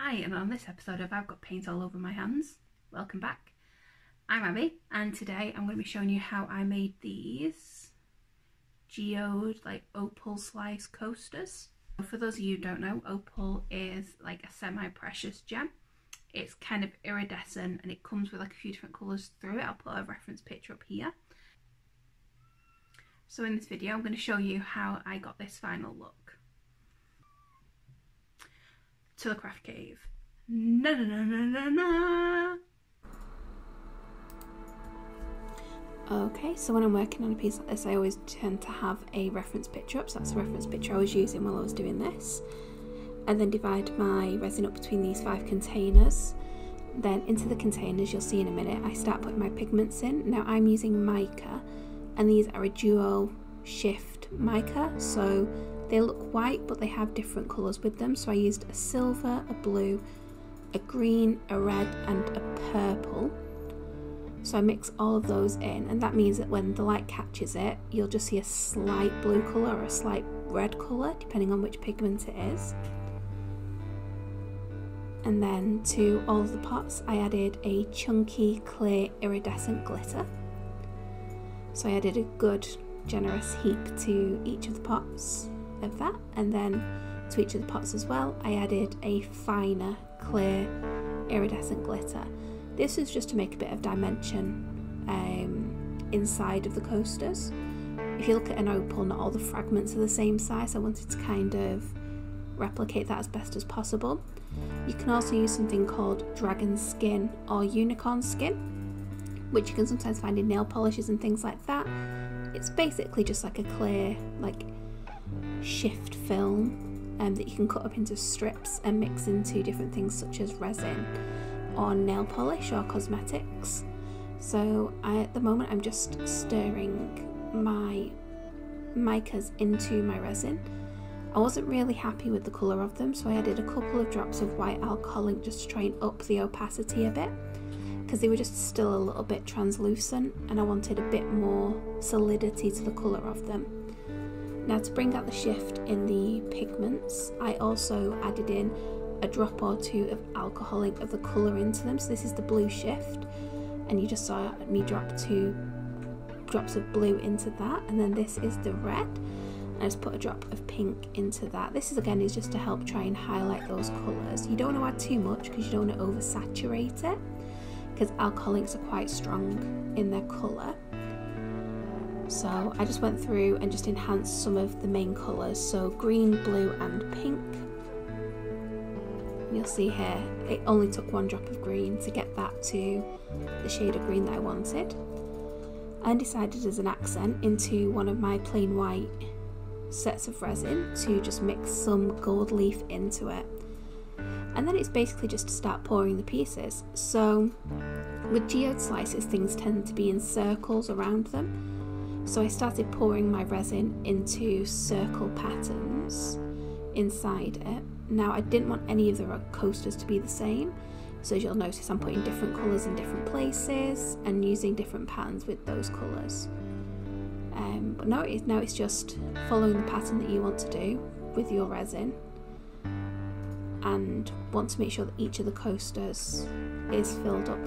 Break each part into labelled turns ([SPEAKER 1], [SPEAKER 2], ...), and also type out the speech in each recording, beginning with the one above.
[SPEAKER 1] Hi, and on this episode of I've Got Paint All Over My Hands, welcome back. I'm Abby, and today I'm going to be showing you how I made these geode, opal slice coasters. For those of you who don't know, opal is like a semi-precious gem. It's kind of iridescent and it comes with like a few different colours through it. I'll put a reference picture up here. So in this video I'm going to show you how I got this final look. To the craft cave. Na na na na na na. Okay, so when I'm working on a piece like this, I always tend to have a reference picture up. So that's the reference picture I was using while I was doing this. And then divide my resin up between these 5 containers. Then into the containers, you'll see in a minute, I start putting my pigments in. Now I'm using mica, and these are a duo shift mica. So they look white, but they have different colours with them. So I used a silver, a blue, a green, a red and a purple. So I mix all of those in, and that means that when the light catches it, you'll just see a slight blue colour or a slight red colour, depending on which pigment it is. And then to all of the pots, I added a chunky, clear, iridescent glitter. So I added a good, generous heap to each of the pots of that, and then to each of the pots as well I added a finer clear iridescent glitter. This is just to make a bit of dimension inside of the coasters. If you look at an opal, not all the fragments are the same size. I wanted to kind of replicate that as best as possible. You can also use something called dragon skin or unicorn skin, which you can sometimes find in nail polishes and things like that. It's basically just like a clear shift film that you can cut up into strips and mix into different things such as resin or nail polish or cosmetics. So at the moment I'm just stirring my micas into my resin. I wasn't really happy with the colour of them, so I added a couple of drops of white alcohol just to try and up the opacity a bit, because they were just still a little bit translucent and I wanted a bit more solidity to the colour of them. Now to bring out the shift in the pigments, I also added in a drop or two of alcohol of the colour into them. So this is the blue shift, and you just saw me drop 2 drops of blue into that, and then this is the red. I just put a drop of pink into that. This is again just to help try and highlight those colours. You don't want to add too much because you don't want to oversaturate it, because alcoholics are quite strong in their colour. So I just went through and just enhanced some of the main colours, so green, blue and pink. You'll see here it only took 1 drop of green to get that to the shade of green that I wanted. I decided as an accent into one of my plain white sets of resin to just mix some gold leaf into it. And then it's basically just to start pouring the pieces. So with geode slices, things tend to be in circles around them. So I started pouring my resin into circle patterns inside it. Now I didn't want any of the coasters to be the same, so as you'll notice I'm putting different colours in different places and using different patterns with those colours. But now it's just following the pattern that you want to do with your resin, and want to make sure that each of the coasters is filled up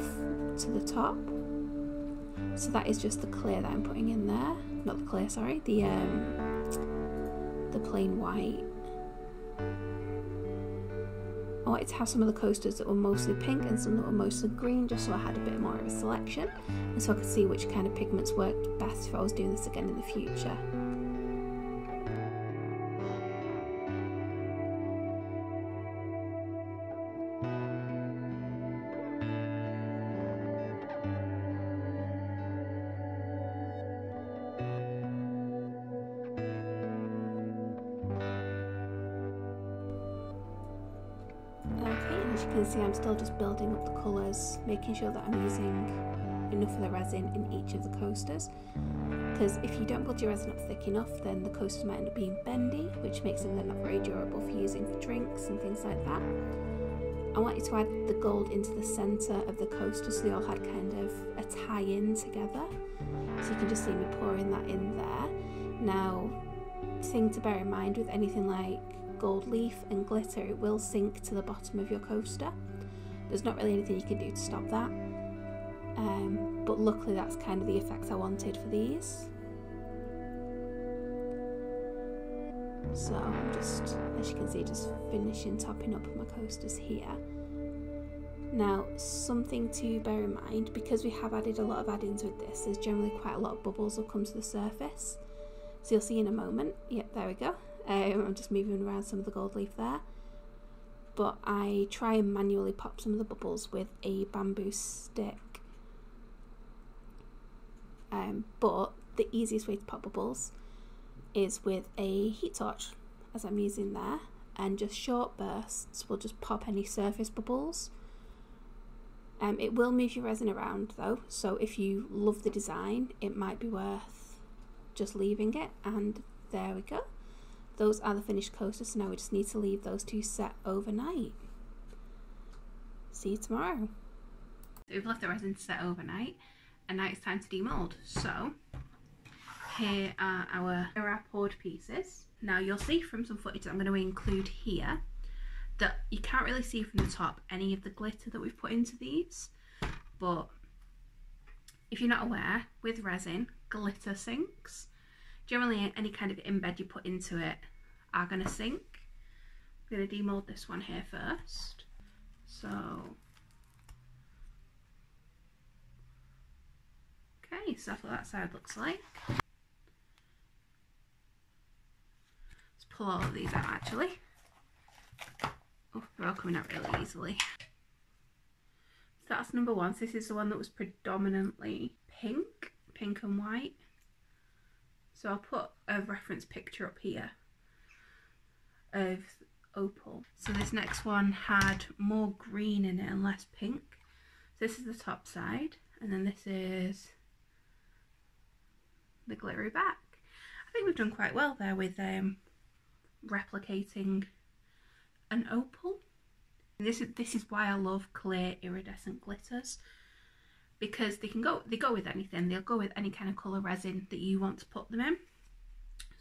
[SPEAKER 1] to the top. So that is just the clear that I'm putting in there. Not the clear, sorry, the plain white. I wanted to have some of the coasters that were mostly pink and some that were mostly green, just so I had a bit more of a selection, and so I could see which kind of pigments worked best if I was doing this again in the future. As you can see, I'm still just building up the colours, making sure that I'm using enough of the resin in each of the coasters, because if you don't build your resin up thick enough, then the coasters might end up being bendy, which makes them then not very durable for using for drinks and things like that. I wanted to add the gold into the centre of the coaster so they all had kind of a tie-in together, so you can just see me pouring that in there. Now, thing to bear in mind with anything like gold leaf and glitter, it will sink to the bottom of your coaster. There's not really anything you can do to stop that, but luckily that's kind of the effect I wanted for these. So I'm just, as you can see, just finishing topping up my coasters here. Now, something to bear in mind, because we have added a lot of add-ins with this, there's generally quite a lot of bubbles that come to the surface. So you'll see in a moment. Yep, there we go. I'm just moving around some of the gold leaf there. But I try and manually pop some of the bubbles with a bamboo stick. But the easiest way to pop bubbles is with a heat torch, as I'm using there, and just short bursts will just pop any surface bubbles. It will move your resin around though, so if you love the design, it might be worth just leaving it. And there we go. Those are the finished coasters, so now we just need to leave those two set overnight. See you tomorrow. We've left the resin to set overnight, and now it's time to demold. So here are our poured pieces. Now you'll see from some footage that I'm going to include here that you can't really see from the top any of the glitter that we've put into these, but if you're not aware, with resin, glitter sinks. Generally any kind of embed you put into it are going to sink. I'm going to demold this one here first. So, okay, so that's what that side looks like. Let's pull all of these out actually. Oh, they're all coming out really easily. So that's number one. So this is the one that was predominantly pink and white. So I'll put a reference picture up here of Opal. So this next one had more green in it and less pink. So this is the top side, and then this is the glittery back. I think we've done quite well there with replicating an opal. This is why I love clear iridescent glitters, because they go with anything. They'll go with any kind of colour resin that you want to put them in.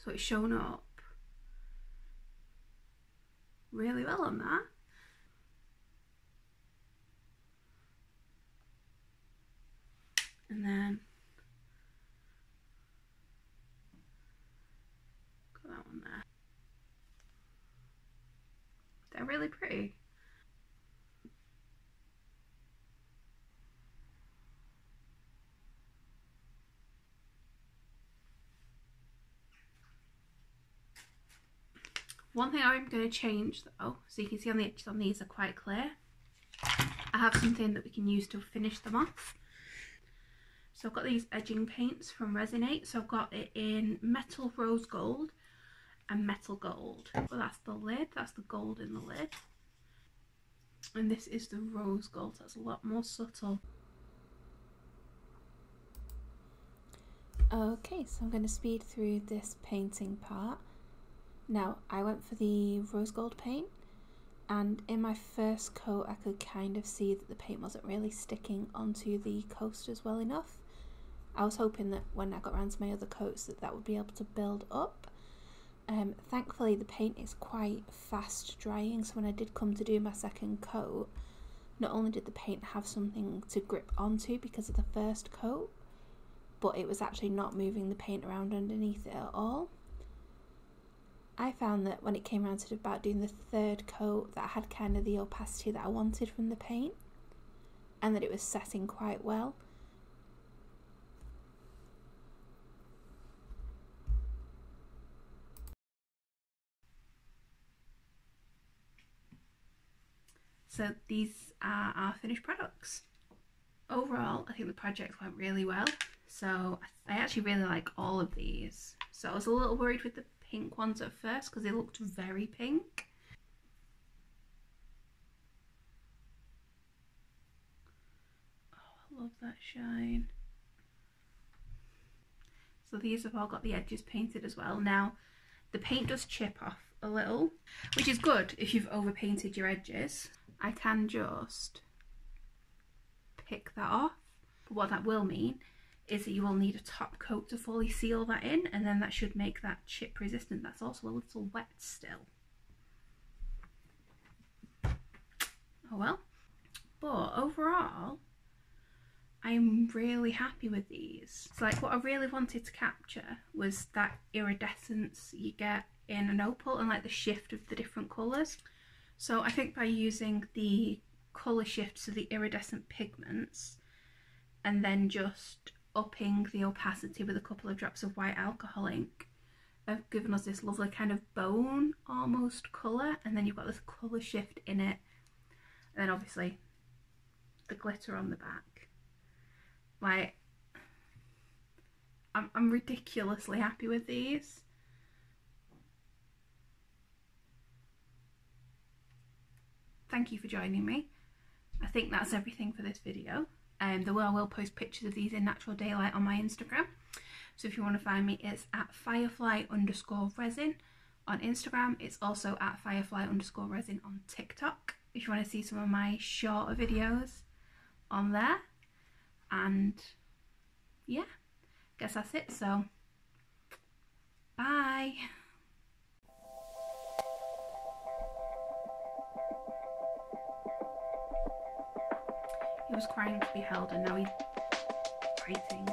[SPEAKER 1] So it's shown up really well on that. And then got that one there. They're really pretty. One thing I'm going to change though, so you can see on the edges on these are quite clear. I have something that we can use to finish them off. So I've got these edging paints from Resin. So I've got it in metal rose gold and metal gold. Well, that's the lid, that's the gold in the lid. And this is the rose gold, that's a lot more subtle. Okay, so I'm going to speed through this painting part. Now, I went for the rose gold paint, and in my first coat I could kind of see that the paint wasn't really sticking onto the coasters well enough. I was hoping that when I got around to my other coats that would be able to build up. Thankfully the paint is quite fast drying, so when I did come to do my second coat, not only did the paint have something to grip onto because of the first coat, but it was actually not moving the paint around underneath it at all. I found that when it came around to about doing the third coat, that I had kind of the opacity that I wanted from the paint, and that it was setting quite well. So these are our finished products. Overall, I think the project went really well. So I actually really like all of these. So I was a little worried with the pink ones at first because they looked very pink. Oh, I love that shine. So these have all got the edges painted as well. Now, the paint does chip off a little, which is good if you've overpainted your edges. I can just pick that off, but what that will mean is that you will need a top coat to fully seal that in, and then that should make that chip resistant. That's also a little wet still. oh well. But overall, I'm really happy with these. It's like what I really wanted to capture was that iridescence you get in an opal and like the shift of the different colours. So I think by using the colour shift, so the iridescent pigments, and then just upping the opacity with a couple of drops of white alcohol ink, have given us this lovely kind of bone almost colour, and then you've got this colour shift in it, and then obviously the glitter on the back. Like, I'm ridiculously happy with these. Thank you for joining me. I think that's everything for this video. I will post pictures of these in natural daylight on my Instagram. So if you want to find me, it's at firefly_resin on Instagram. It's also at firefly_resin on TikTok if you want to see some of my shorter videos on there. And yeah, guess that's it. So bye. He was crying to be held and now he's fighting.